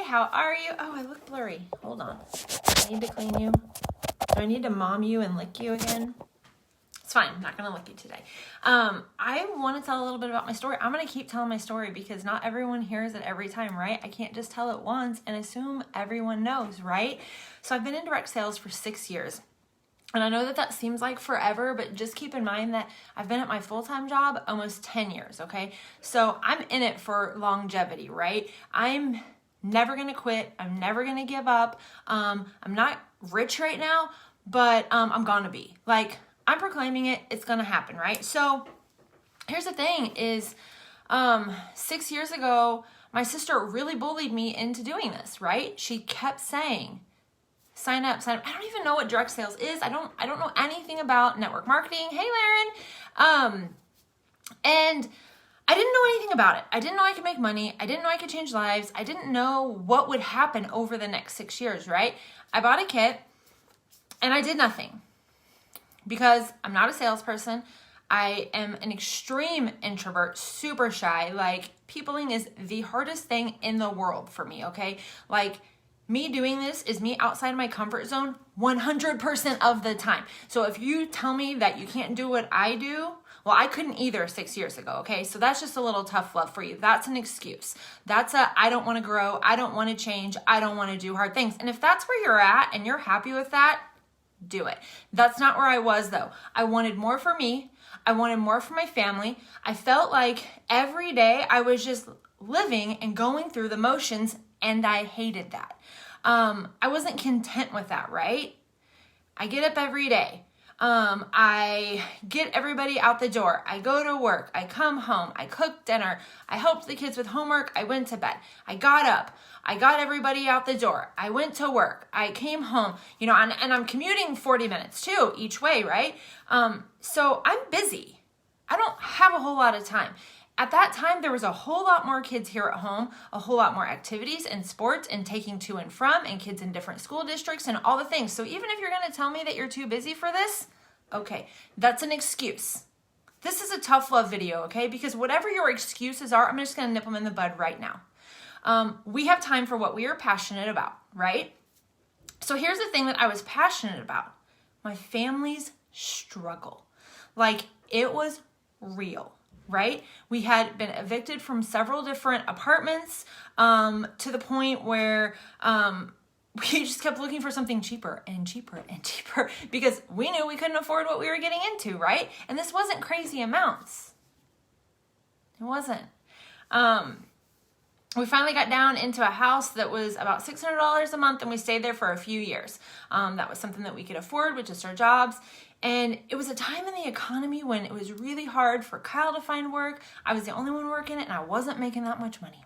how are you? Oh, I look blurry. Hold on. I need to clean you. Do I need to mom you and lick you again? It's fine. I'm not going to lick you today. I want to tell a little bit about my story. I'm going to keep telling my story because not everyone hears it every time, right? I can't just tell it once and assume everyone knows, right? So I've been in direct sales for 6 years. And I know that that seems like forever, but just keep in mind that I've been at my full-time job almost 10 years, okay? So I'm in it for longevity, right? I'm never going to quit. I'm never going to give up. I'm not rich right now, but I'm going to be. Like, I'm proclaiming it. It's going to happen, right? So here's the thing is 6 years ago, my sister really bullied me into doing this, right? She kept saying, sign up, sign up. I don't even know what direct sales is. I don't know anything about network marketing. Hey, Laren. And I didn't know anything about it. I didn't know I could make money. I didn't know I could change lives. I didn't know what would happen over the next 6 years, right? I bought a kit and I did nothing because I'm not a salesperson. I am an extreme introvert, super shy. Like, peopling is the hardest thing in the world for me, okay? Like, me doing this is me outside my comfort zone 100% of the time. So if you tell me that you can't do what I do, well, I couldn't either 6 years ago, okay? So that's just a little tough love for you. That's an excuse. That's I don't want to grow. I don't want to change. I don't want to do hard things. And if that's where you're at and you're happy with that, do it. That's not where I was though. I wanted more for me. I wanted more for my family. I felt like every day I was just living and going through the motions, and I hated that. I wasn't content with that, right? I get up every day. I get everybody out the door. I go to work. I come home. I cook dinner. I helped the kids with homework. I went to bed. I got up. I got everybody out the door. I went to work. I came home, and I'm commuting 40 minutes too, each way, right? So I'm busy. I don't have a whole lot of time. At that time, there was a whole lot more kids here at home, a whole lot more activities and sports and taking to and from, and kids in different school districts and all the things. So even if you're going to tell me that you're too busy for this, okay, that's an excuse. This is a tough love video, okay? Because whatever your excuses are, I'm just going to nip them in the bud right now. We have time for what we are passionate about, right? So here's the thing that I was passionate about. My family's struggle. Like, it was real. Right? We had been evicted from several different apartments to the point where we just kept looking for something cheaper and cheaper and cheaper because we knew we couldn't afford what we were getting into, right? And this wasn't crazy amounts. It wasn't. We finally got down into a house that was about $600 a month, and we stayed there for a few years. That was something that we could afford with just our jobs. And it was a time in the economy when it was really hard for Kyle to find work. I was the only one working it, and I wasn't making that much money.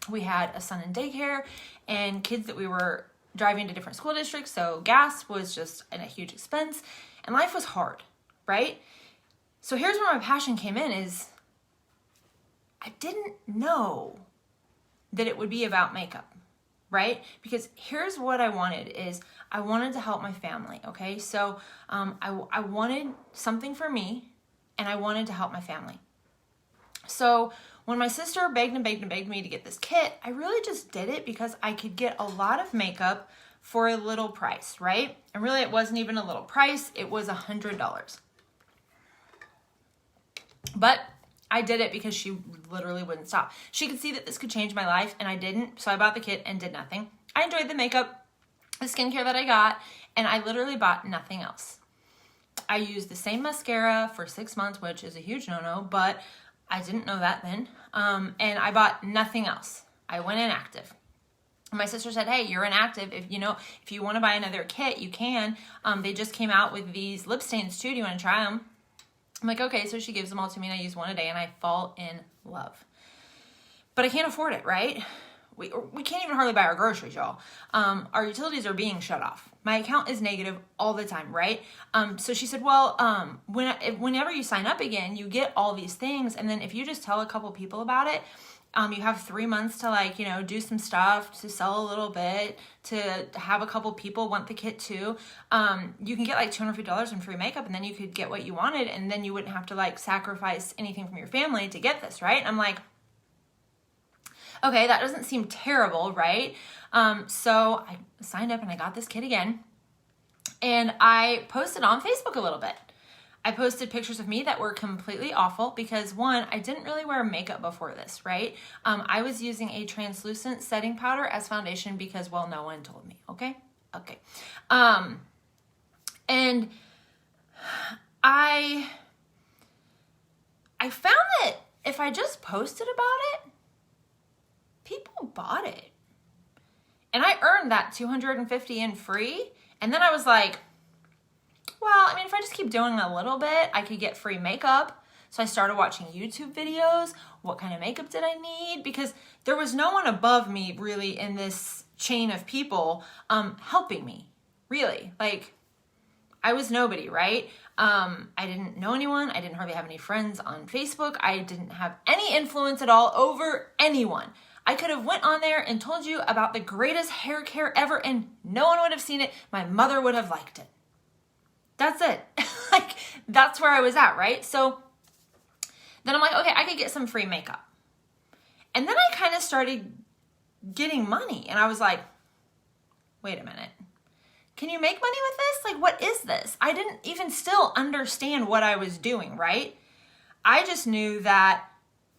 We had a son in daycare and kids that we were driving to different school districts, so gas was just a huge expense, and life was hard, right? So here's where my passion came in is I didn't know that it would be about makeup, right? Because here's what I wanted is I wanted to help my family, okay? So I wanted something for me, and I wanted to help my family. So when my sister begged and begged and begged me to get this kit, I really just did it because I could get a lot of makeup for a little price, right? And really it wasn't even a little price, it was $100. But I did it because she literally wouldn't stop. She could see that this could change my life, and I didn't, so I bought the kit and did nothing. I enjoyed the makeup, the skincare that I got, and I literally bought nothing else. I used the same mascara for 6 months, which is a huge no-no, but I didn't know that then, and I bought nothing else. I went inactive. My sister said, hey, you're inactive. If you want to buy another kit, you can. They just came out with these lip stains too. Do you want to try them? I'm like, okay, so she gives them all to me, and I use one a day, and I fall in love. But I can't afford it, right? We can't even hardly buy our groceries, y'all. Our utilities are being shut off. My account is negative all the time, right? So she said, well, whenever you sign up again, you get all these things, and then if you just tell a couple people about it, you have 3 months to do some stuff, to sell a little bit, to have a couple people want the kit too. You can get like $250 in free makeup, and then you could get what you wanted, and then you wouldn't have to sacrifice anything from your family to get this, right? And I'm like, Okay, that doesn't seem terrible, right? So I signed up and I got this kit again. And I posted on Facebook a little bit. I posted pictures of me that were completely awful because, one, I didn't really wear makeup before this, right? I was using a translucent setting powder as foundation because, well, no one told me, okay? Okay. And I found that if I just posted about it, people bought it. And I earned that $250 in free. And then I was like, well, I mean, if I just keep doing a little bit, I could get free makeup. So I started watching YouTube videos. What kind of makeup did I need? Because there was no one above me really in this chain of people helping me, really. Like, I was nobody, right? I didn't know anyone. I didn't hardly have any friends on Facebook. I didn't have any influence at all over anyone. I could have went on there and told you about the greatest hair care ever and no one would have seen it. My mother would have liked it. That's it. Like, that's where I was at, right? So then I'm like, okay, I could get some free makeup. And then I kind of started getting money and I was like, wait a minute. Can you make money with this? Like, what is this? I didn't even still understand what I was doing, right? I just knew that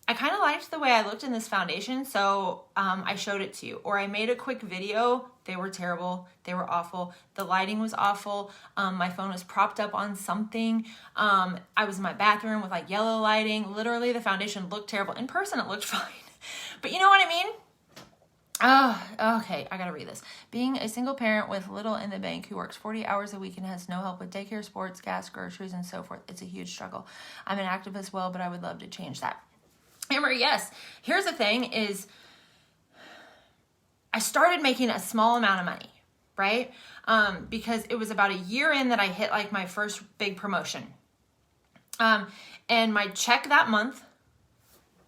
I kind of liked the way I looked in this foundation, so I showed it to you. Or I made a quick video. They were terrible. They were awful. The lighting was awful. My phone was propped up on something. I was in my bathroom with like yellow lighting. Literally, the foundation looked terrible. In person, it looked fine. But you know what I mean? Oh, okay, I gotta read this. Being a single parent with little in the bank who works 40 hours a week and has no help with daycare, sports, gas, groceries, and so forth, it's a huge struggle. I'm an activist as well, but I would love to change that. Amber, yes. Here's the thing is I started making a small amount of money, right? Because it was about a year in that I hit like my first big promotion. And my check that month,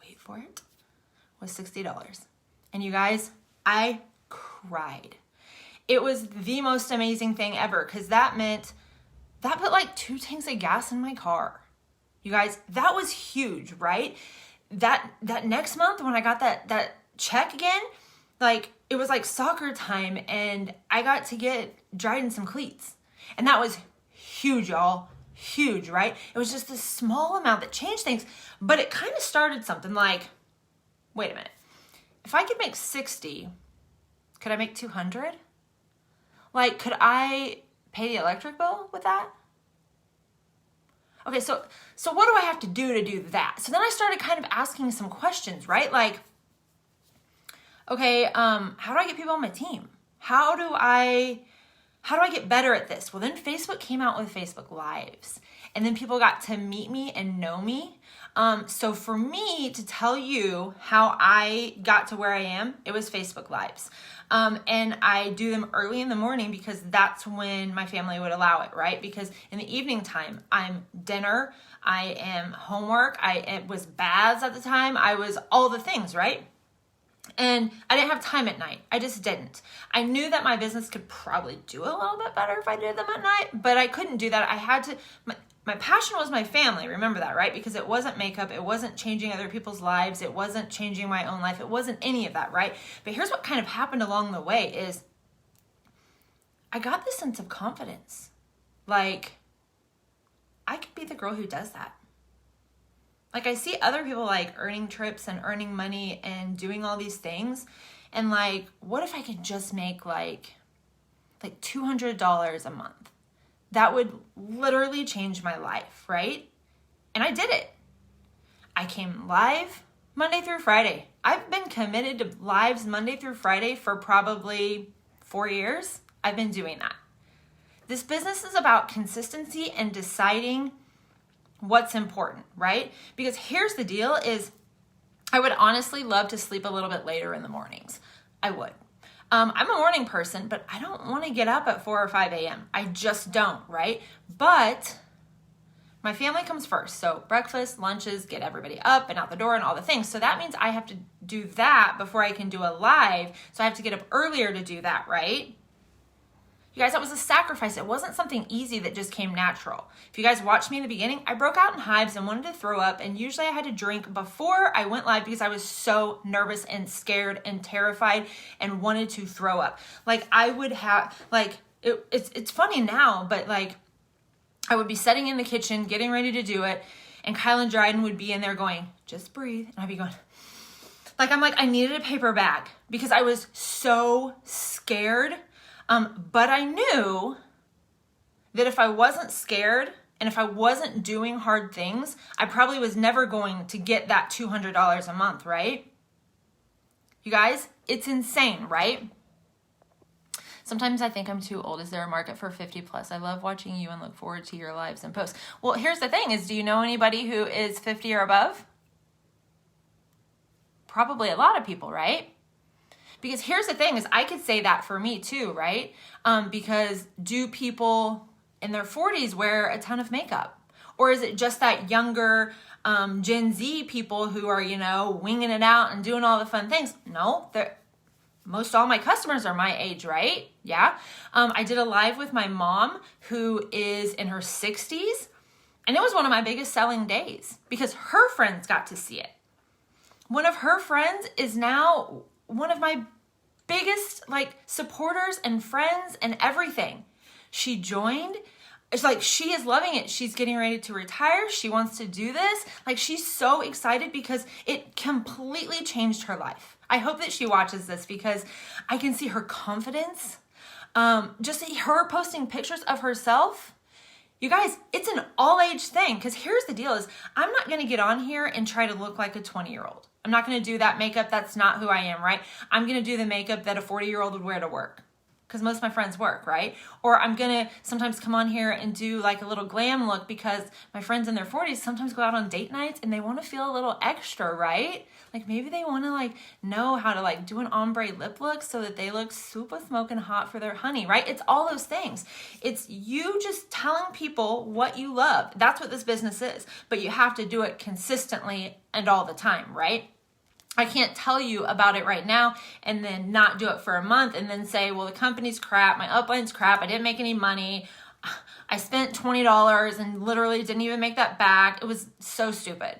wait for it, was $60. And you guys, I cried. It was the most amazing thing ever because that put like 2 tanks of gas in my car. You guys, that was huge, right? That next month when I got that check again, like it was like soccer time and I got to get dried in some cleats. And that was huge, y'all. Huge, right? It was just this small amount that changed things, but it kind of started something like, wait a minute. If I could make 60, could I make 200? Like, could I pay the electric bill with that? Okay, so what do I have to do that? So then I started kind of asking some questions, right? Like, okay, how do I get people on my team? How do I get better at this? Well, then Facebook came out with Facebook Lives, and then people got to meet me and know me. So for me to tell you how I got to where I am, it was Facebook Lives. And I do them early in the morning because that's when my family would allow it, right? Because in the evening time, I'm dinner, I am homework, it was baths at the time, I was all the things, right? And I didn't have time at night. I just didn't. I knew that my business could probably do a little bit better if I did them at night, but I couldn't do that. I had to, my passion was my family. Remember that, right? Because it wasn't makeup. It wasn't changing other people's lives. It wasn't changing my own life. It wasn't any of that, right? But here's what kind of happened along the way is I got this sense of confidence. Like, I could be the girl who does that. Like, I see other people like earning trips and earning money and doing all these things. And like, what if I could just make like $200 a month? That would literally change my life, right? And I did it. I came live Monday through Friday. I've been committed to lives Monday through Friday for probably 4 years. I've been doing that. This business is about consistency and deciding what's important, right? Because here's the deal is I would honestly love to sleep a little bit later in the mornings. I would. I'm a morning person, but I don't want to get up at 4 or 5 a.m. I just don't, right? But my family comes first. So breakfast, lunches, get everybody up and out the door and all the things. So that means I have to do that before I can do a live. So I have to get up earlier to do that, right? You guys, that was a sacrifice. It wasn't something easy that just came natural. If you guys watched me in the beginning, I broke out in hives and wanted to throw up. And usually I had to drink before I went live because I was so nervous and scared and terrified and wanted to throw up. Like I would have, like, it's funny now, but like I would be sitting in the kitchen getting ready to do it. And Kyle and Dryden would be in there going, just breathe. And I'd be going, like, I needed a paper bag because I was so scared. But I knew that if I wasn't scared and if I wasn't doing hard things, I probably was never going to get that $200 a month, right? You guys, it's insane, right? Sometimes I think I'm too old. Is there a market for 50 plus? I love watching you and look forward to your lives and posts. Well, here's the thing is, do you know anybody who is 50 or above? Probably a lot of people, right? Because here's the thing is I could say that for me too, right? Because do people in their 40s wear a ton of makeup? Or is it just that younger Gen Z people who are, winging it out and doing all the fun things? No, most all my customers are my age, right? Yeah. I did a live with my mom who is in her 60s. And it was one of my biggest selling days because her friends got to see it. One of her friends is now one of my biggest supporters and friends and everything. She joined. It's like she is loving it. She's getting ready to retire. She wants to do this. Like she's so excited because it completely changed her life. I hope that she watches this because I can see her confidence. Just see her posting pictures of herself. You guys, it's an all age thing because here's the deal is I'm not going to get on here and try to look like a 20-year-old. I'm not going to do that makeup. That's not who I am, right? I'm going to do the makeup that a 40-year-old would wear to work because most of my friends work, right? Or I'm going to sometimes come on here and do like a little glam look because my friends in their 40s sometimes go out on date nights and they want to feel a little extra, right? Like maybe they want to know how to do an ombre lip look so that they look super smoking hot for their honey, right? It's all those things. It's you just telling people what you love. That's what this business is. But you have to do it consistently and all the time, right? I can't tell you about it right now and then not do it for a month and then say, well, the company's crap, my upline's crap, I didn't make any money, I spent $20 and literally didn't even make that back. It was so stupid.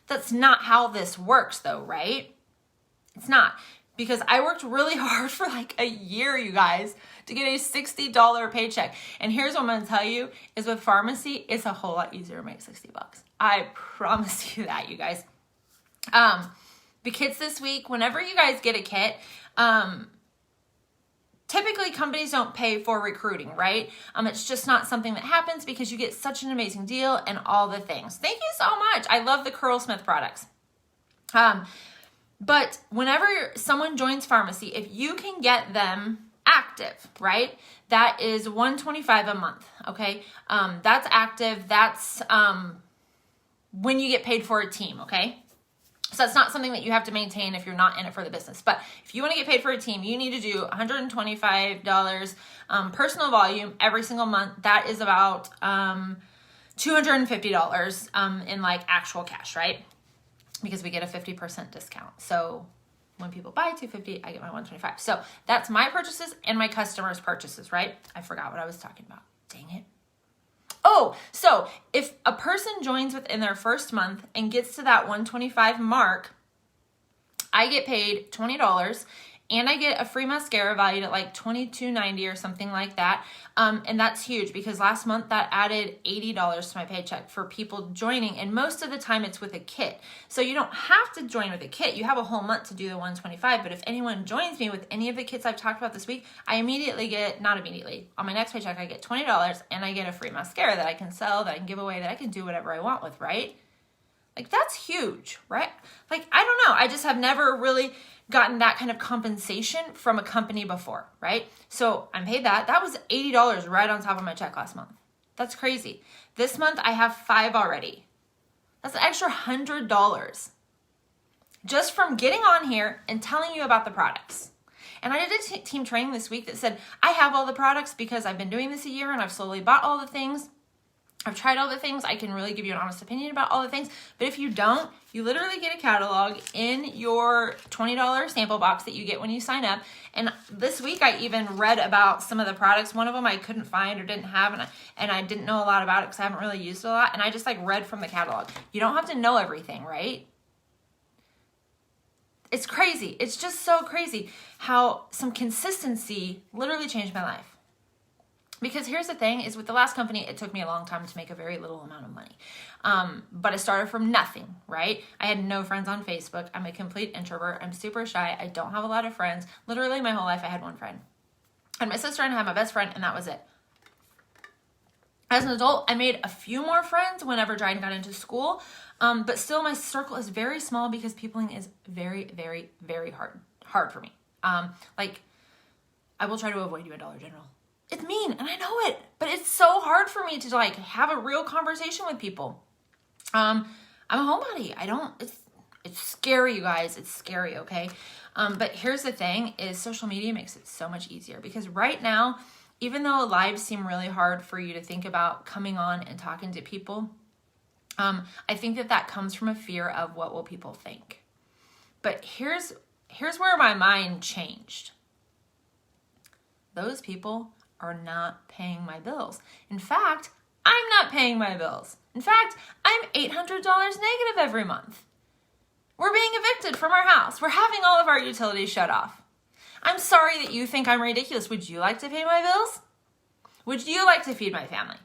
That's not how this works though, right? It's not. Because I worked really hard for a year, you guys, to get a $60 paycheck. And here's what I'm going to tell you is with Farmasi, it's a whole lot easier to make $60. I promise you that, you guys. The kits this week, whenever you guys get a kit, typically companies don't pay for recruiting, right? It's just not something that happens because you get such an amazing deal and all the things. Thank you so much. I love the Curlsmith products. But whenever someone joins Farmasi, if you can get them active, right? That is $125 a month, okay? That's active. That's when you get paid for a team, okay? So that's not something that you have to maintain if you're not in it for the business. But if you want to get paid for a team, you need to do $125 personal volume every single month. That is about $250 in actual cash, right? Because we get a 50% discount. So when people buy $250, I get my $125. So that's my purchases and my customers' purchases, right? I forgot what I was talking about. Dang it. Oh, so if a person joins within their first month and gets to that $125 mark, I get paid $20 and I get a free mascara valued at $22.90 or something like that. And that's huge because last month that added $80 to my paycheck for people joining. And most of the time it's with a kit. So you don't have to join with a kit. You have a whole month to do the $125. But if anyone joins me with any of the kits I've talked about this week, I immediately get, not immediately, on my next paycheck, I get $20 and I get a free mascara that I can sell, that I can give away, that I can do whatever I want with, right? That's huge, right? I don't know. I just have never really gotten that kind of compensation from a company before, right? So I'm paid that. That was $80 right on top of my check last month. That's crazy. This month I have 5 already. That's an extra $100 just from getting on here and telling you about the products. And I did a team training this week that said, I have all the products because I've been doing this a year and I've slowly bought all the things. I've tried all the things. I can really give you an honest opinion about all the things. But if you don't, you literally get a catalog in your $20 sample box that you get when you sign up. And this week I even read about some of the products. One of them I couldn't find or didn't have, and I didn't know a lot about it because I haven't really used it a lot. And I just like read from the catalog. You don't have to know everything, right? It's crazy. It's just so crazy how some consistency literally changed my life. Because here's the thing is with the last company, it took me a long time to make a very little amount of money. But I started from nothing, right? I had no friends on Facebook. I'm a complete introvert. I'm super shy. I don't have a lot of friends. Literally my whole life, I had one friend. And my sister and I had my best friend, and that was it. As an adult, I made a few more friends whenever Dryden got into school. But still my circle is very small because peopling is very, very, very hard for me. Like I will try to avoid you at Dollar General. It's mean, and I know it, but it's so hard for me to like have a real conversation with people. I'm a homebody. It's scary, you guys. It's scary, okay? But here's the thing is social media makes it so much easier because right now, even though lives seem really hard for you to think about coming on and talking to people, I think that comes from a fear of what will people think. But here's where my mind changed. Those people are not paying my bills. In fact, I'm not paying my bills. In fact, I'm $800 negative every month. We're being evicted from our house. We're having all of our utilities shut off. I'm sorry that you think I'm ridiculous. Would you like to pay my bills? Would you like to feed my family?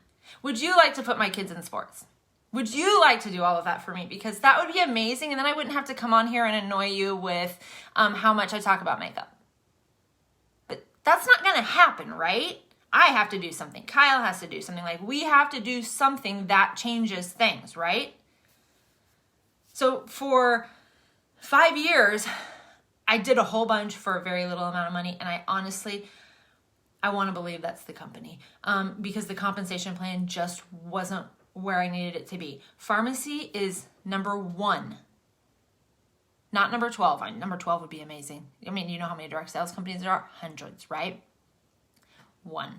Would you like to put my kids in sports? Would you like to do all of that for me? Because that would be amazing, and then I wouldn't have to come on here and annoy you with how much I talk about makeup. That's not going to happen, right? I have to do something. Kyle has to do something. Like we have to do something that changes things, right? So for 5 years, I did a whole bunch for a very little amount of money. And I want to believe that's the company because the compensation plan just wasn't where I needed it to be. Farmasi is number 1. Not number 12. Number 12 would be amazing. I mean, you know how many direct sales companies there are? Hundreds, right? 1.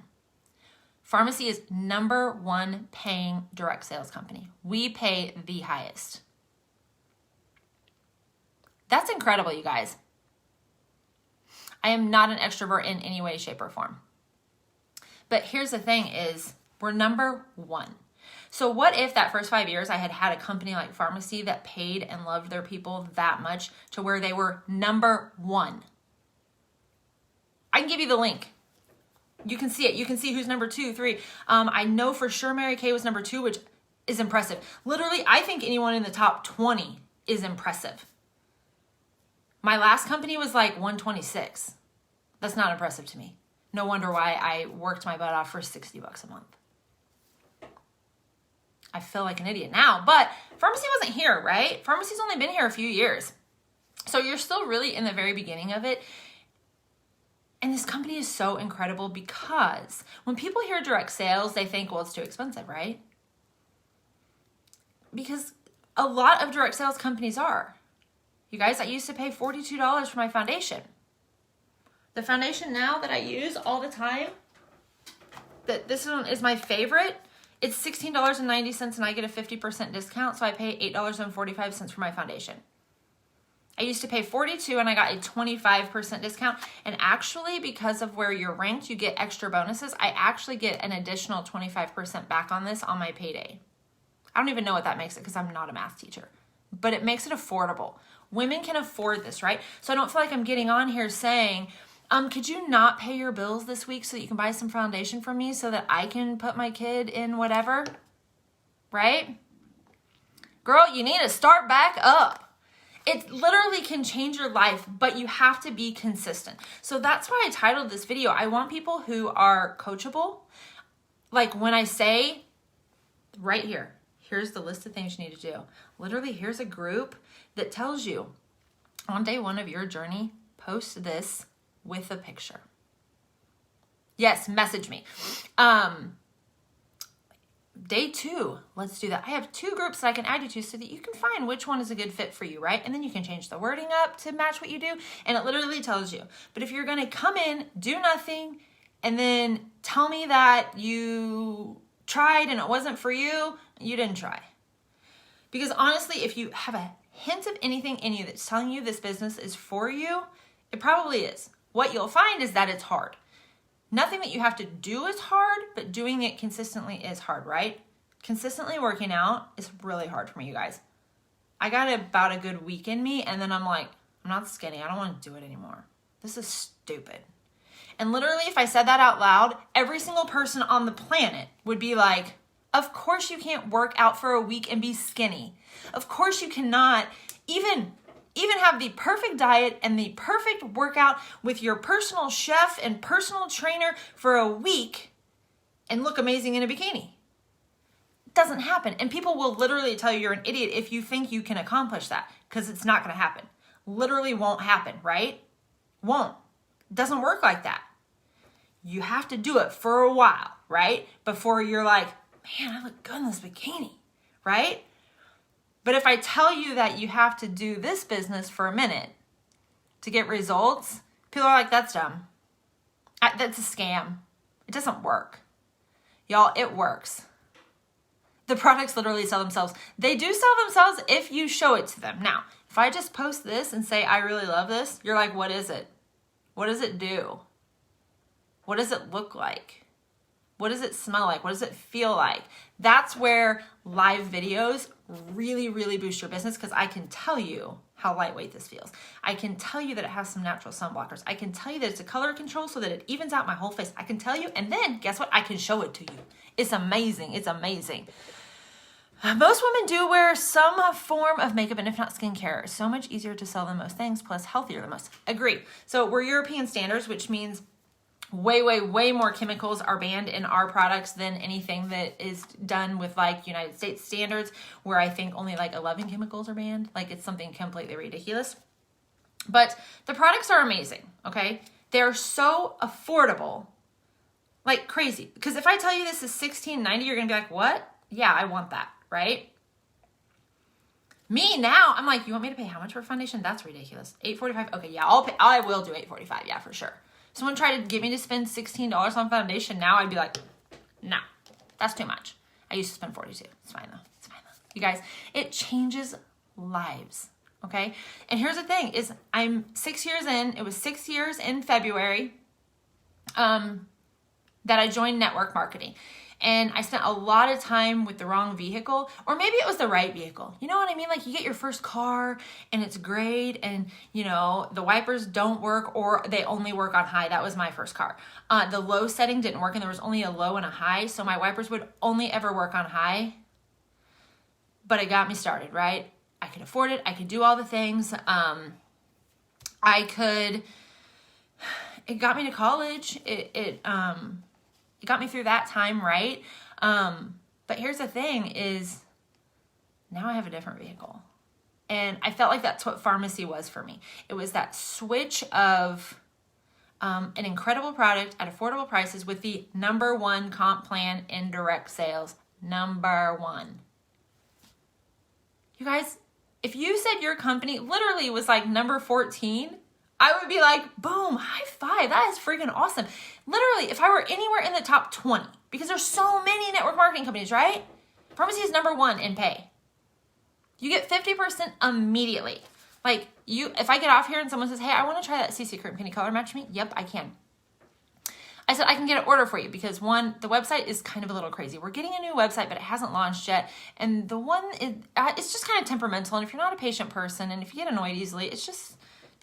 Farmasi is number 1 paying direct sales company. We pay the highest. That's incredible, you guys. I am not an extrovert in any way, shape, or form. But here's the thing is we're number 1. So what if that first 5 years I had had a company like Farmasi that paid and loved their people that much to where they were number 1? I can give you the link. You can see it. You can see who's number 2, 3. I know for sure Mary Kay was number 2, which is impressive. Literally, I think anyone in the top 20 is impressive. My last company was like 126. That's not impressive to me. No wonder why I worked my butt off for $60 a month. I feel like an idiot now, but Farmasi wasn't here, right? Farmasi's only been here a few years. So you're still really in the very beginning of it. And this company is so incredible because when people hear direct sales, they think, well, it's too expensive, right? Because a lot of direct sales companies are. You guys, I used to pay $42 for my foundation. The foundation now that I use all the time, that this one is my favorite, it's $16.90 and I get a 50% discount, so I pay $8.45 for my foundation. I used to pay $42 and I got a 25% discount. And actually, because of where you're ranked, you get extra bonuses. I actually get an additional 25% back on this on my payday. I don't even know what that makes it because I'm not a math teacher. But it makes it affordable. Women can afford this, right? So I don't feel like I'm getting on here saying, could you not pay your bills this week so that you can buy some foundation from me so that I can put my kid in whatever, right? Girl, you need to start back up. It literally can change your life, but you have to be consistent. So that's why I titled this video. I want people who are coachable. Like when I say right here, here's the list of things you need to do. Literally, here's a group that tells you on day 1 of your journey, post this with a picture. Yes, message me. Day 2, let's do that. I have 2 groups that I can add you to so that you can find which one is a good fit for you, right? And then you can change the wording up to match what you do. And it literally tells you. But if you're going to come in, do nothing, and then tell me that you tried and it wasn't for you, you didn't try. Because honestly, if you have a hint of anything in you that's telling you this business is for you, it probably is. What you'll find is that it's hard. Nothing that you have to do is hard, but doing it consistently is hard, right? Consistently working out is really hard for me, you guys. I got about a good week in me, and then I'm like, I'm not skinny. I don't want to do it anymore. This is stupid. And literally, if I said that out loud, every single person on the planet would be like, of course you can't work out for a week and be skinny. Of course you cannot even have the perfect diet and the perfect workout with your personal chef and personal trainer for a week and look amazing in a bikini. It doesn't happen. And people will literally tell you you're an idiot if you think you can accomplish that, because it's not going to happen. Literally won't happen, right? Won't. It doesn't work like that. You have to do it for a while, right? Before you're like, man, I look good in this bikini, right? But if I tell you that you have to do this business for a minute to get results, people are like, that's dumb. That's a scam. It doesn't work. Y'all, it works. The products literally sell themselves. They do sell themselves if you show it to them. Now, if I just post this and say, I really love this, you're like, what is it? What does it do? What does it look like? What does it smell like? What does it feel like? That's where live videos really, really boost your business, because I can tell you how lightweight this feels. I can tell you that it has some natural sun blockers. I can tell you that it's a color control so that it evens out my whole face. I can tell you, and then guess what? I can show it to you. It's amazing. It's amazing. Most women do wear some form of makeup, and if not skincare, it's so much easier to sell than most things, plus healthier than most. Agreed. So we're European standards, which means way, way, way more chemicals are banned in our products than anything that is done with like United States standards, where I think only like 11 chemicals are banned. Like, it's something completely ridiculous. But the products are amazing, okay? They're so affordable, like crazy. Because if I tell you this is $16.90, you're going to be like, what? Yeah, I want that, right? Me now, I'm like, you want me to pay how much for a foundation? That's ridiculous. $8.45. Okay, yeah, I will do $8.45. Yeah, for sure. Someone tried to get me to spend $16 on foundation. Now I'd be like, no, that's too much. I used to spend $42. It's fine though. It's fine though. You guys, it changes lives. Okay. And here's the thing is I'm 6 years in. It was 6 years in February that I joined network marketing. And I spent a lot of time with the wrong vehicle, or maybe it was the right vehicle. You know what I mean? Like, you get your first car and it's great, and you know, the wipers don't work, or they only work on high. That was my first car. The low setting didn't work, and there was only a low and a high. So my wipers would only ever work on high, but it got me started, right? I could afford it. I could do all the things. It got me to college. It got me through that time, right? But here's the thing is now I have a different vehicle. And I felt like that's what Farmasi was for me. It was that switch of an incredible product at affordable prices with the #1 comp plan in direct sales. #1. You guys, if you said your company literally was like number 14, I would be like, boom, high five. That is freaking awesome. Literally, if I were anywhere in the top 20, because there's so many network marketing companies, right? Farmasi is #1 in pay. You get 50% immediately. Like, if I get off here and someone says, hey, I want to try that CC cream, can you color match me? Yep, I can. I said, I can get an order for you because one, the website is kind of a little crazy. We're getting a new website, but it hasn't launched yet. And the one, it's just kind of temperamental. And if you're not a patient person and if you get annoyed easily, it's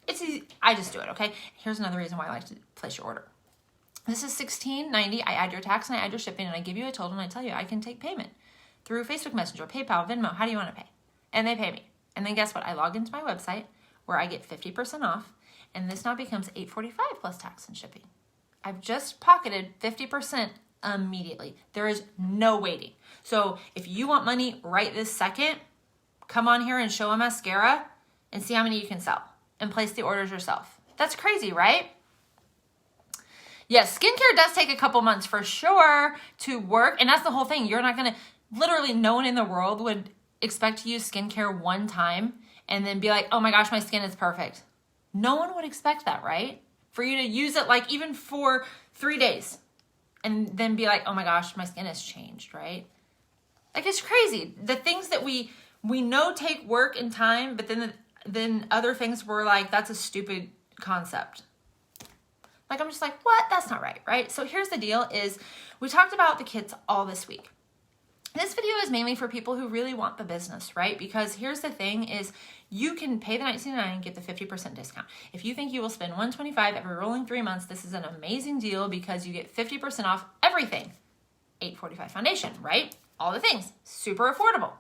easy. I just do it, okay? Here's another reason why I like to place your order. This is $16.90. I add your tax and I add your shipping, and I give you a total, and I tell you I can take payment through Facebook Messenger, PayPal, Venmo. How do you want to pay? And they pay me. And then guess what? I log into my website where I get 50% off, and this now becomes $8.45 plus tax and shipping. I've just pocketed 50% immediately. There is no waiting. So if you want money right this second, come on here and show a mascara and see how many you can sell and place the orders yourself. That's crazy, right? Yes, skincare does take a couple months for sure to work. And that's the whole thing. You're not going to, literally no one in the world would expect to use skincare one time and then be like, oh my gosh, my skin is perfect. No one would expect that, right? For you to use it like even for 3 days. and then be like, oh my gosh, my skin has changed, right? Like, it's crazy. The things that we know take work and time, but then other things were like, that's a stupid concept. Like, I'm just like, what? That's not right, right? So here's the deal is we talked about the kits all this week. This video is mainly for people who really want the business, right? Because here's the thing is you can pay the $19.99 and get the 50% discount. If you think you will spend $125 every rolling 3 months, this is an amazing deal because you get 50% off everything. $8.45 foundation, right? All the things, super affordable.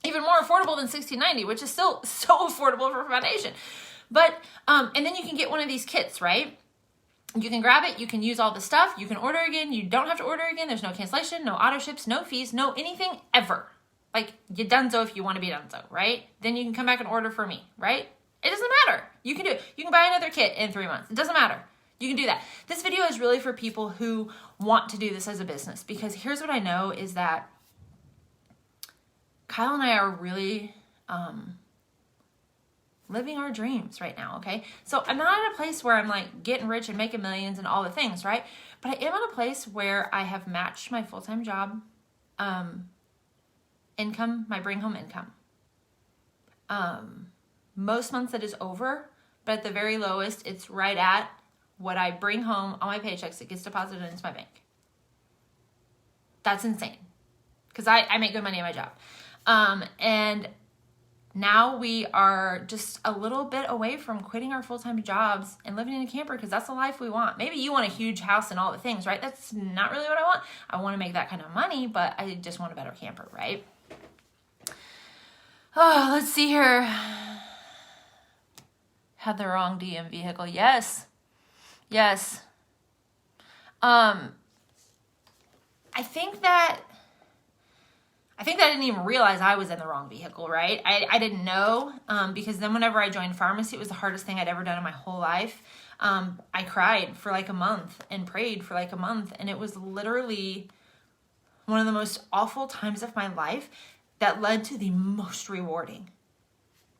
Even more affordable than $16.90, which is still so affordable for foundation. But, and then you can get one of these kits, right? You can grab it, you can use all the stuff, you can order again, you don't have to order again, there's no cancellation, no auto ships, no fees, no anything ever. Like, you're donezo if you want to be donezo, right? Then you can come back and order for me, right? It doesn't matter. You can do it. You can buy another kit in 3 months. It doesn't matter. You can do that. This video is really for people who want to do this as a business because here's what I know is that Kyle and I are really living our dreams right now, okay? So I'm not at a place where I'm like getting rich and making millions and all the things, right? But I am at a place where I have matched my full-time job income, my bring home income. Most months it is over, but at the very lowest, it's right at what I bring home on my paychecks. It gets deposited into my bank. That's insane because I make good money at my job. And now we are just a little bit away from quitting our full-time jobs and living in a camper because that's the life we want. Maybe you want a huge house and all the things, right? That's not really what I want. I want to make that kind of money, but I just want a better camper, right? Oh, let's see here. Had the wrong DM vehicle. Yes. Yes. I think that I didn't even realize I was in the wrong vehicle, right? I didn't know because then whenever I joined Farmasi, it was the hardest thing I'd ever done in my whole life. I cried for like a month and prayed for like a month. And it was literally one of the most awful times of my life that led to the most rewarding.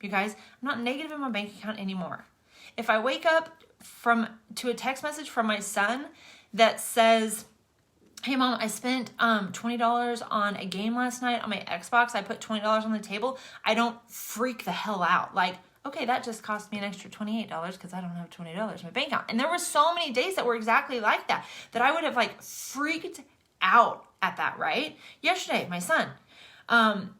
You guys, I'm not negative in my bank account anymore. If I wake up to a text message from my son that says, hey mom, I spent $20 on a game last night on my Xbox. I put $20 on the table. I don't freak the hell out. Like, okay, that just cost me an extra $28 because I don't have $20 in my bank account. And there were so many days that were exactly like that I would have like freaked out at that, right? Yesterday, my son,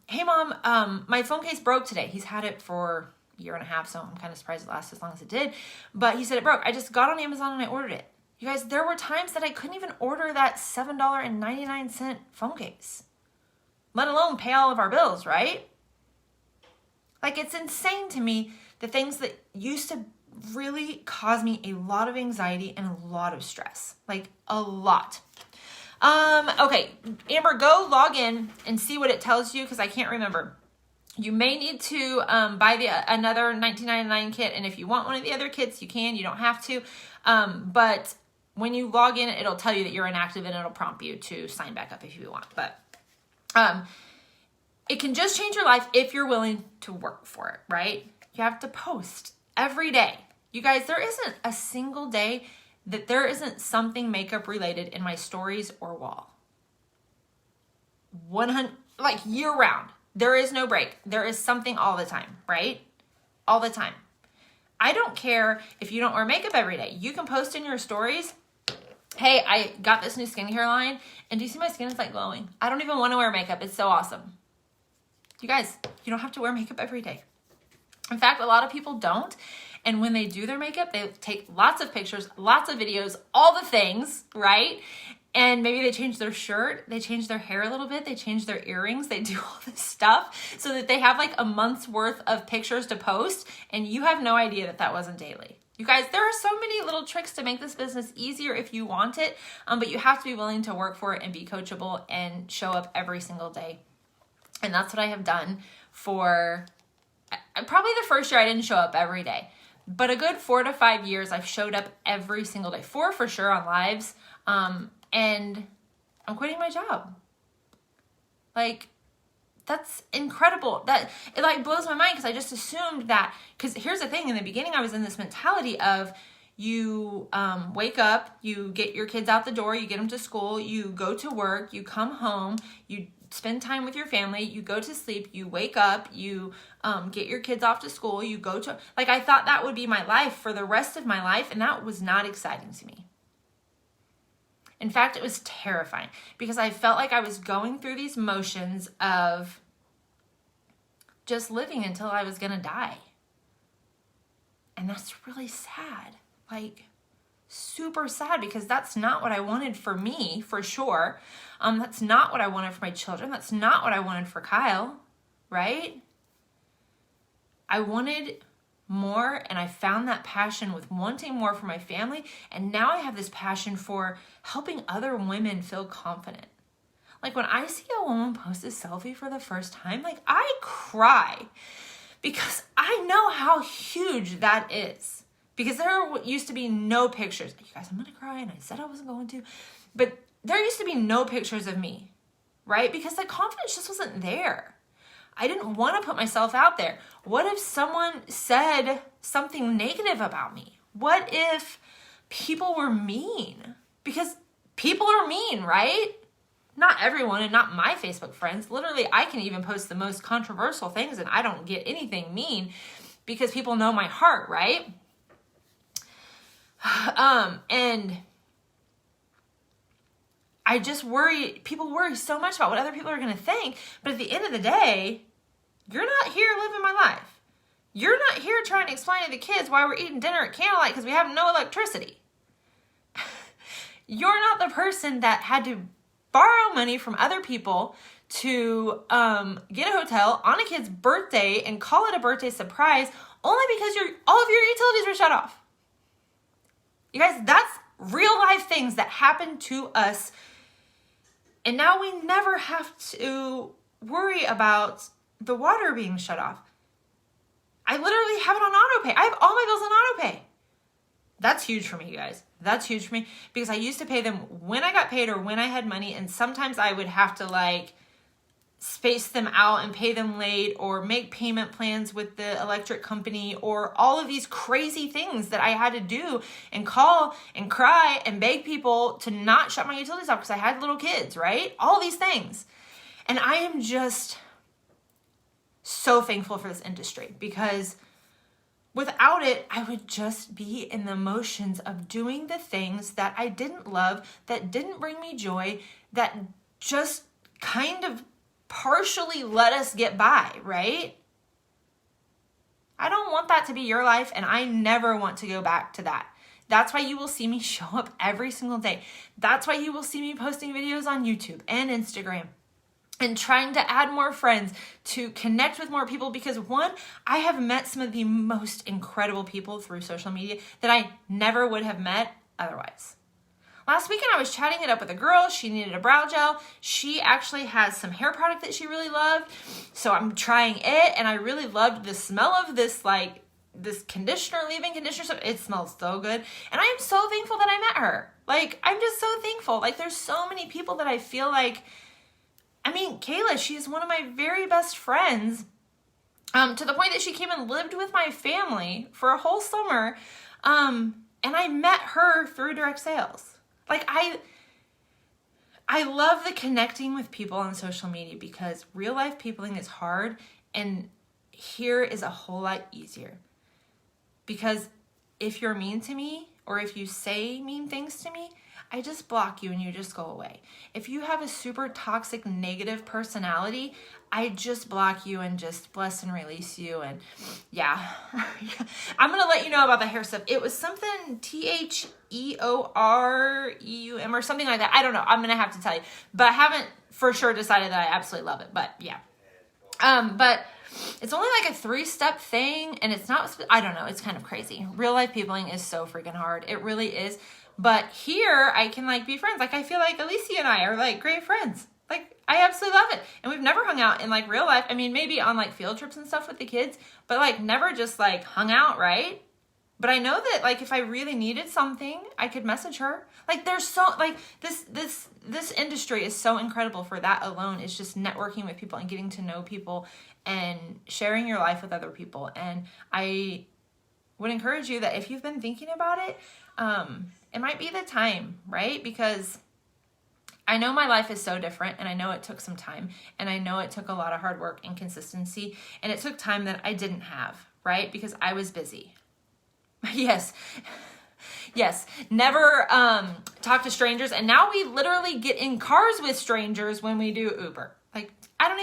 hey mom, my phone case broke today. He's had it for a year and a half, so I'm kind of surprised it lasted as long as it did. But he said it broke. I just got on Amazon and I ordered it. You guys, there were times that I couldn't even order that $7.99 phone case, let alone pay all of our bills, right? Like, it's insane to me, the things that used to really cause me a lot of anxiety and a lot of stress, like a lot. Okay, Amber, go log in and see what it tells you because I can't remember. You may need to buy another $19.99 kit, and if you want one of the other kits, you can. You don't have to, but when you log in, it'll tell you that you're inactive and it'll prompt you to sign back up if you want. But it can just change your life if you're willing to work for it, right? You have to post every day. You guys, there isn't a single day that there isn't something makeup related in my stories or wall. 100, like year round. There is no break. There is something all the time, right? All the time. I don't care if you don't wear makeup every day. You can post in your stories, hey, I got this new skincare line, and do you see my skin is like glowing? I don't even want to wear makeup. It's so awesome. You guys, you don't have to wear makeup every day. In fact, a lot of people don't. And when they do their makeup, they take lots of pictures, lots of videos, all the things, right? And maybe they change their shirt, they change their hair a little bit, they change their earrings, they do all this stuff so that they have like a month's worth of pictures to post, and you have no idea that that wasn't daily. You guys, there are so many little tricks to make this business easier if you want it, but you have to be willing to work for it and be coachable and show up every single day. And that's what I have done for probably the first year I didn't show up every day, but a good 4 to 5 years I've showed up every single day. 4 for sure on lives, and I'm quitting my job. Like, that's incredible. That it like blows my mind because I just assumed that, because here's the thing, in the beginning I was in this mentality of You wake up, you get your kids out the door, you get them to school, you go to work, you come home, you spend time with your family, you go to sleep, you wake up, you get your kids off to school, you go to, like, I thought that would be my life for the rest of my life, and that was not exciting to me. In fact, it was terrifying because I felt like I was going through these motions of just living until I was going to die. And that's really sad. Like, super sad, because that's not what I wanted for me, for sure. That's not what I wanted for my children. That's not what I wanted for Kyle, right? I wanted more, and I found that passion with wanting more for my family. And now I have this passion for helping other women feel confident. Like, when I see a woman post a selfie for the first time, like, I cry because I know how huge that is. Because there used to be no pictures. You guys, I'm going to cry, and I said I wasn't going to. But there used to be no pictures of me, right? Because the confidence just wasn't there. I didn't want to put myself out there. What if someone said something negative about me? What if people were mean? Because people are mean, right? Not everyone, and not my Facebook friends. Literally, I can even post the most controversial things and I don't get anything mean because people know my heart, right? And I just worry, people worry so much about what other people are going to think, but at the end of the day, you're not here living my life. You're not here trying to explain to the kids why we're eating dinner at candlelight because we have no electricity. You're not the person that had to borrow money from other people to get a hotel on a kid's birthday and call it a birthday surprise only because all of your utilities were shut off. You guys, that's real life things that happen to us. And now we never have to worry about the water being shut off. I literally have it on auto pay. I have all my bills on auto pay. That's huge for me, you guys. That's huge for me because I used to pay them when I got paid or when I had money. And sometimes I would have to like space them out and pay them late or make payment plans with the electric company or all of these crazy things that I had to do and call and cry and beg people to not shut my utilities off because I had little kids, right? All these things. And I am just so thankful for this industry because without it, I would just be in the motions of doing the things that I didn't love, that didn't bring me joy, that just kind of partially let us get by, right? I don't want that to be your life, and I never want to go back to that. That's why you will see me show up every single day. That's why you will see me posting videos on YouTube and Instagram and trying to add more friends to connect with more people because one, I have met some of the most incredible people through social media that I never would have met otherwise. Last weekend, I was chatting it up with a girl. She needed a brow gel. She actually has some hair product that she really loved. So I'm trying it, and I really loved the smell of this, like, this conditioner, leave-in conditioner stuff. It smells so good. And I am so thankful that I met her. Like, I'm just so thankful. Like, there's so many people that I feel like, I mean, Kayla, she's one of my very best friends, to the point that she came and lived with my family for a whole summer. And I met her through direct sales. Like, I love the connecting with people on social media because real life peopling is hard, and here is a whole lot easier. Because if you're mean to me or if you say mean things to me, I just block you and you just go away. If you have a super toxic, negative personality, I just block you and just bless and release you. And yeah, I'm going to let you know about the hair stuff. It was something THEOREUM or something like that. I don't know. I'm going to have to tell you, but I haven't for sure decided that I absolutely love it, but yeah. But it's only like a 3-step thing, and it's not, I don't know. It's kind of crazy. Real life peopling is so freaking hard. It really is. But here I can like be friends. Like I feel like Alicia and I are like great friends. Like I absolutely love it. And we've never hung out in like real life. I mean, maybe on like field trips and stuff with the kids, but like never just like hung out, right? But I know that like if I really needed something, I could message her. Like there's so like this industry is so incredible for that alone. It's just networking with people and getting to know people and sharing your life with other people. And I would encourage you that if you've been thinking about it, it might be the time, right? Because I know my life is so different, and I know it took some time, and I know it took a lot of hard work and consistency, and it took time that I didn't have, right? Because I was busy. Yes. Yes. Never talk to strangers. And now we literally get in cars with strangers when we do Uber. Like, I don't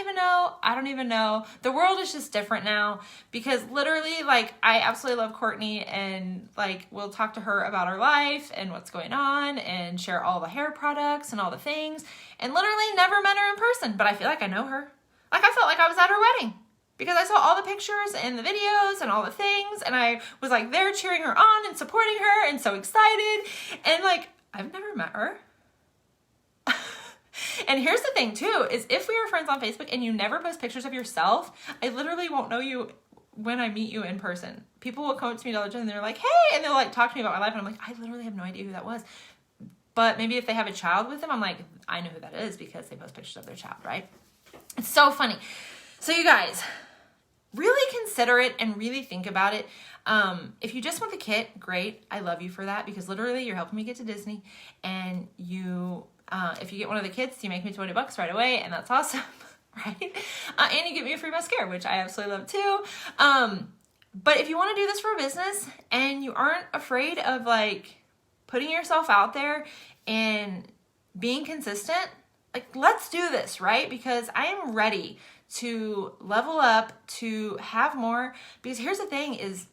even know. The world is just different now, because literally, like, I absolutely love Courtney, and like, we'll talk to her about her life and what's going on and share all the hair products and all the things, and literally never met her in person, but I feel like I know her. Like, I felt like I was at her wedding because I saw all the pictures and the videos and all the things, and I was like there cheering her on and supporting her and so excited, and like, I've never met her. And here's the thing too, is if we are friends on Facebook and you never post pictures of yourself, I literally won't know you when I meet you in person. People will come up to me all the time and they're like, hey, and they'll like talk to me about my life, and I'm like, I literally have no idea who that was. But maybe if they have a child with them, I'm like, I know who that is because they post pictures of their child, right? It's so funny. So you guys, really consider it and really think about it. If you just want the kit, great. I love you for that, because literally you're helping me get to Disney, and you... if you get one of the kits, you make me $20 right away, and that's awesome, right? And you get me a free mascara, which I absolutely love too. But if you want to do this for a business and you aren't afraid of like putting yourself out there and being consistent, like, let's do this, right? Because I am ready to level up, to have more, because here's the thing is,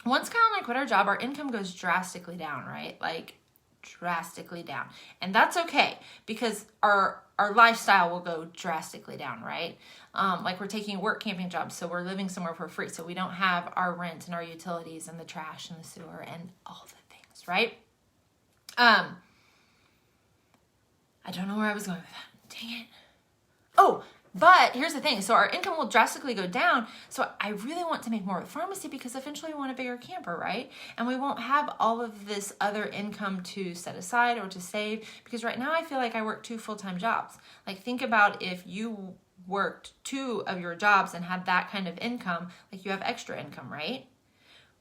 once Kyle and I quit our job, our income goes drastically down, right? Like, drastically down, and that's okay, because our lifestyle will go drastically down, right? Like, we're taking a work camping job, so we're living somewhere for free, so we don't have our rent and our utilities and the trash and the sewer and all the things, right? I don't know where I was going with that. Dang it. Oh, but here's the thing. So our income will drastically go down. So I really want to make more with Farmasi, because eventually we want a bigger camper, right? And we won't have all of this other income to set aside or to save, because right now I feel like I work 2 full-time jobs. Like, think about if you worked 2 of your jobs and had that kind of income, like, you have extra income, right?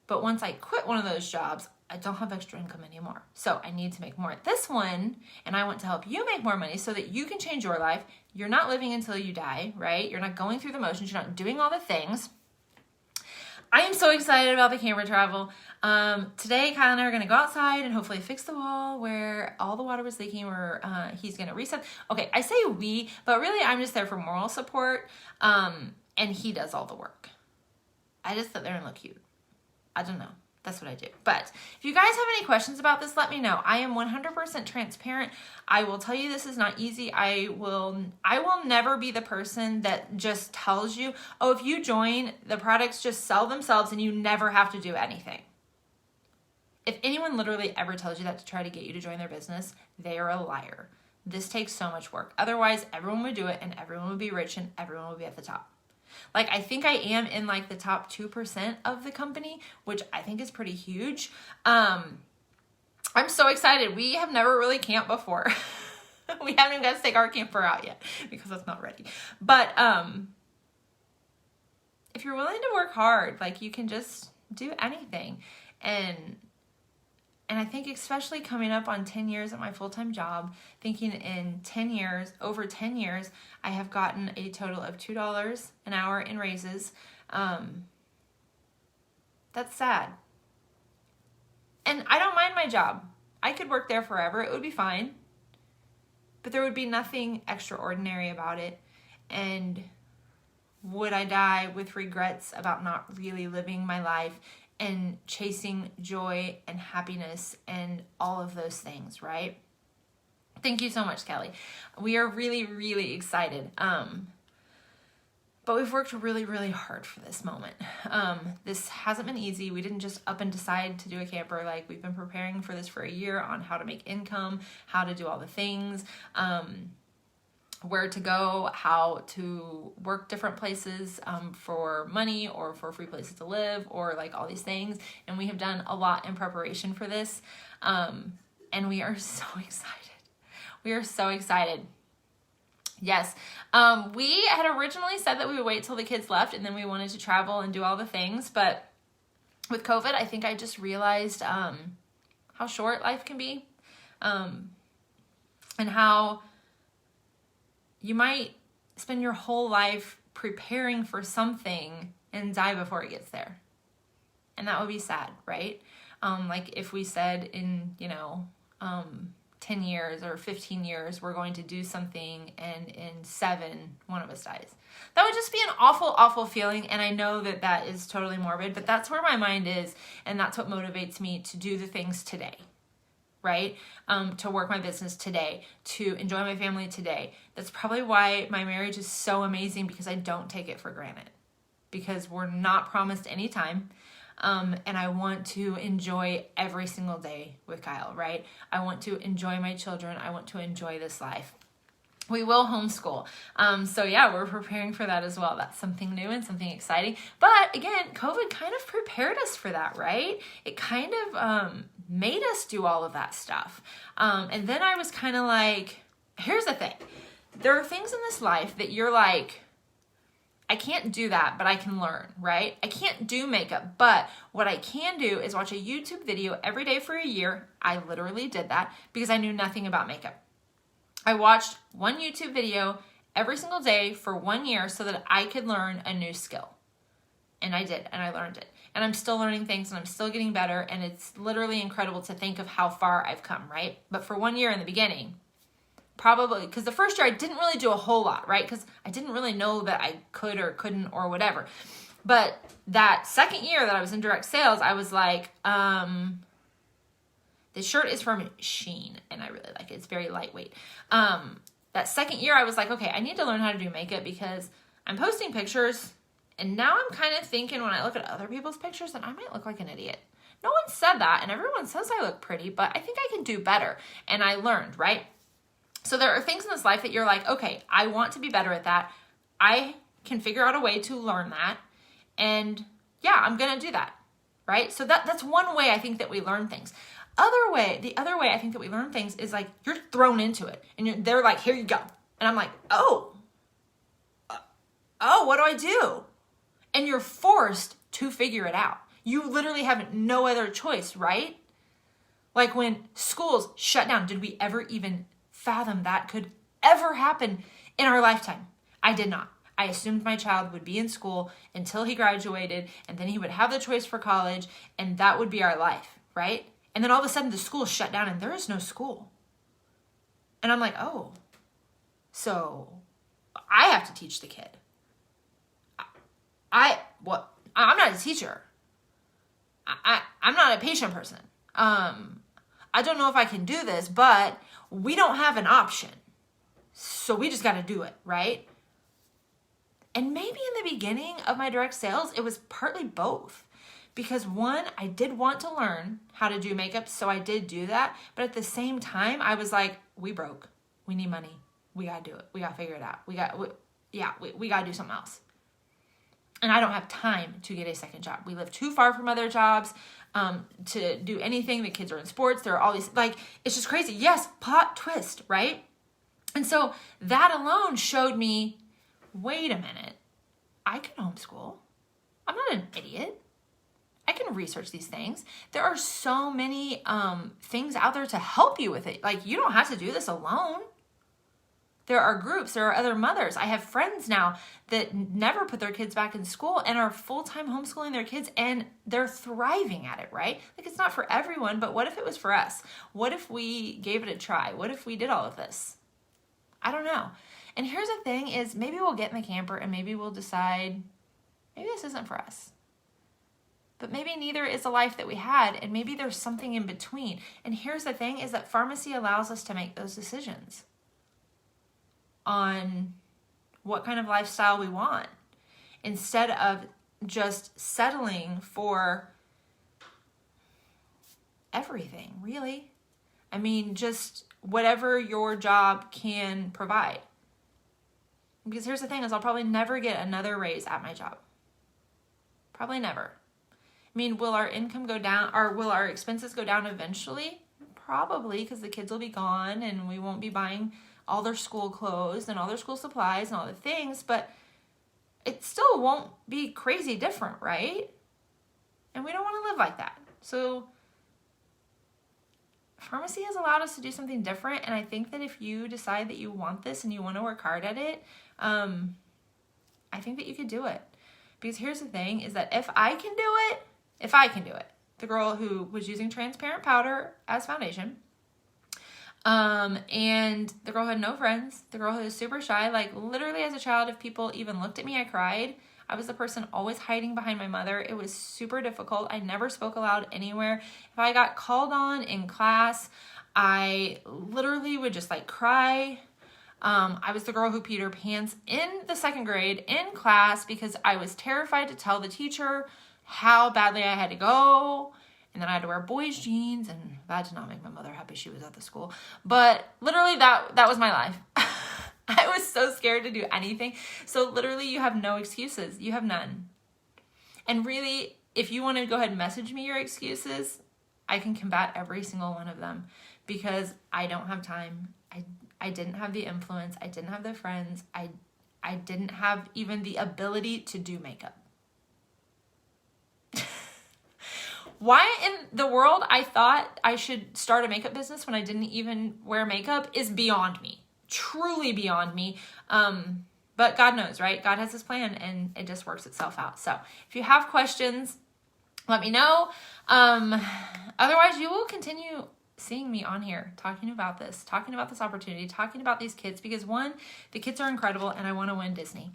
But once I quit one of those jobs, I don't have extra income anymore. So I need to make more at this one, and I want to help you make more money so that you can change your life. You're not living until you die, right? You're not going through the motions. You're not doing all the things. I am so excited about the camera travel. Today, Kyle and I are going to go outside and hopefully fix the wall where all the water was leaking, where he's going to reset. Okay, I say we, but really I'm just there for moral support, and he does all the work. I just sit there and look cute. I don't know. That's what I do. But if you guys have any questions about this, let me know. I am 100% transparent. I will tell you this is not easy. I will never be the person that just tells you, oh, if you join, the products just sell themselves and you never have to do anything. If anyone literally ever tells you that to try to get you to join their business, they are a liar. This takes so much work. Otherwise, everyone would do it and everyone would be rich and everyone would be at the top. Like, I think I am in like the top 2% of the company, which I think is pretty huge. I'm so excited. We have never really camped before. We haven't even got to take our camper out yet because it's not ready. But if you're willing to work hard, like, you can just do anything. And I think especially coming up on 10 years at my full-time job, thinking in 10 years, over 10 years, I have gotten a total of $2 an hour in raises. That's sad. And I don't mind my job. I could work there forever. It would be fine. But there would be nothing extraordinary about it. And would I die with regrets about not really living my life and chasing joy and happiness and all of those things, right? Thank you so much, Kelly. We are really, really excited. But we've worked really, really hard for this moment. This hasn't been easy. We didn't just up and decide to do a camper. Like, we've been preparing for this for a year on how to make income, how to do all the things, where to go, how to work different places for money or for free places to live, or like all these things. And we have done a lot in preparation for this. And we are so excited. We are so excited. Yes. We had originally said that we would wait till the kids left and then we wanted to travel and do all the things, but with COVID, I think I just realized how short life can be, and how you might spend your whole life preparing for something and die before it gets there. And that would be sad, right? Like if we said in, 10 years or 15 years, we're going to do something, and in 7, one of us dies. That would just be an awful, awful feeling. And I know that that is totally morbid, but that's where my mind is. And that's what motivates me to do the things today, right? To work my business today, to enjoy my family today. That's probably why my marriage is so amazing, because I don't take it for granted, because we're not promised any time. And I want to enjoy every single day with Kyle, right? I want to enjoy my children. I want to enjoy this life. We will homeschool. So yeah, we're preparing for that as well. That's something new and something exciting. But again, COVID kind of prepared us for that, right? It kind of made us do all of that stuff. And then I was kind of like, here's the thing. There are things in this life that you're like, I can't do that, but I can learn, right? I can't do makeup, but what I can do is watch a YouTube video every day for a year. I literally did that because I knew nothing about makeup. I watched one YouTube video every single day for 1 year so that I could learn a new skill. And I did, and I learned it. And I'm still learning things, and I'm still getting better, and it's literally incredible to think of how far I've come, right? But for 1 year in the beginning, probably, because the first year I didn't really do a whole lot, right? Because I didn't really know that I could or couldn't or whatever. But that second year that I was in direct sales, I was like, this shirt is from Shein, and I really like it. It's very lightweight. That second year, I was like, okay, I need to learn how to do makeup because I'm posting pictures, and now I'm kind of thinking when I look at other people's pictures that I might look like an idiot. No one said that, and everyone says I look pretty, but I think I can do better. And I learned, right? So there are things in this life that you're like, okay, I want to be better at that. I can figure out a way to learn that. And yeah, I'm going to do that, right? So that's one way I think that we learn things. The other way I think that we learn things is like you're thrown into it and they're like, here you go. And I'm like, oh, what do I do? And you're forced to figure it out. You literally have no other choice, right? Like when schools shut down, did we ever even fathom that could ever happen in our lifetime? I did not. I assumed my child would be in school until he graduated, and then he would have the choice for college, and that would be our life, right? And then all of a sudden the school shut down and there is no school. And I'm like, oh, so I have to teach the kid. I'm not a teacher. I'm not a patient person. I don't know if I can do this, but we don't have an option. So we just got to do it, right? And maybe in the beginning of my direct sales, it was partly both. Because one, I did want to learn how to do makeup, so I did do that. But at the same time, I was like, we broke. We need money. We got to do it. We got to figure it out. We got to do something else. And I don't have time to get a second job. We live too far from other jobs to do anything. The kids are in sports. There are all these, like, it's just crazy. Yes, plot twist, right? And so that alone showed me, wait a minute, I can homeschool. I'm not an idiot. I can research these things. There are so many things out there to help you with it. Like, you don't have to do this alone. There are groups, there are other mothers. I have friends now that never put their kids back in school and are full-time homeschooling their kids, and they're thriving at it, right? Like, it's not for everyone, but what if it was for us? What if we gave it a try? What if we did all of this? I don't know. And here's the thing is, maybe we'll get in the camper and maybe we'll decide, maybe this isn't for us. But maybe neither is the life that we had, and maybe there's something in between. And here's the thing is that Farmasi allows us to make those decisions on what kind of lifestyle we want, instead of just settling for everything, really. I mean, just whatever your job can provide. Because here's the thing is I'll probably never get another raise at my job. Probably never. I mean, will our income go down, or will our expenses go down eventually? Probably, because the kids will be gone and we won't be buying all their school clothes and all their school supplies and all the things, but it still won't be crazy different, right? And we don't want to live like that. So Farmasi has allowed us to do something different. And I think that if you decide that you want this and you want to work hard at it, I think that you could do it. Because here's the thing, is that if I can do it, the girl who was using transparent powder as foundation, and the girl who had no friends, the girl who was super shy, like literally as a child, if people even looked at me, I cried. I was the person always hiding behind my mother. It was super difficult. I never spoke aloud anywhere. If I got called on in class, I literally would just like cry. I was the girl who peed her pants in the 2nd grade in class because I was terrified to tell the teacher how badly I had to go. And then I had to wear boys' jeans, and that did not make my mother happy. She was at the school. But literally that was my life. I was so scared to do anything. So literally you have no excuses. You have none. And really, if you want to go ahead and message me your excuses, I can combat every single one of them because I don't have time. I didn't have the influence. I didn't have the friends. I didn't have even the ability to do makeup. Why in the world I thought I should start a makeup business when I didn't even wear makeup is beyond me. Truly beyond me. But God knows, right? God has his plan and it just works itself out. So if you have questions, let me know. Otherwise, you will continue seeing me on here talking about this opportunity, talking about these kids, because one, the kids are incredible and I want to win Disney.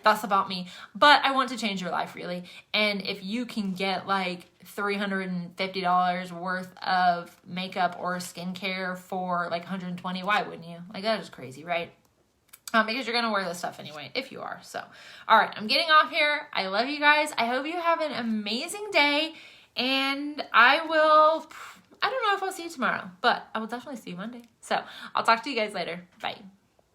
That's about me. But I want to change your life, really. And if you can get like $350 worth of makeup or skincare for like $120, why wouldn't you? Like, that is crazy, right? Because you're going to wear this stuff anyway, if you are. So, all right, I'm getting off here. I love you guys. I hope you have an amazing day. And I don't know if I'll see you tomorrow, but I will definitely see you Monday. So I'll talk to you guys later. Bye.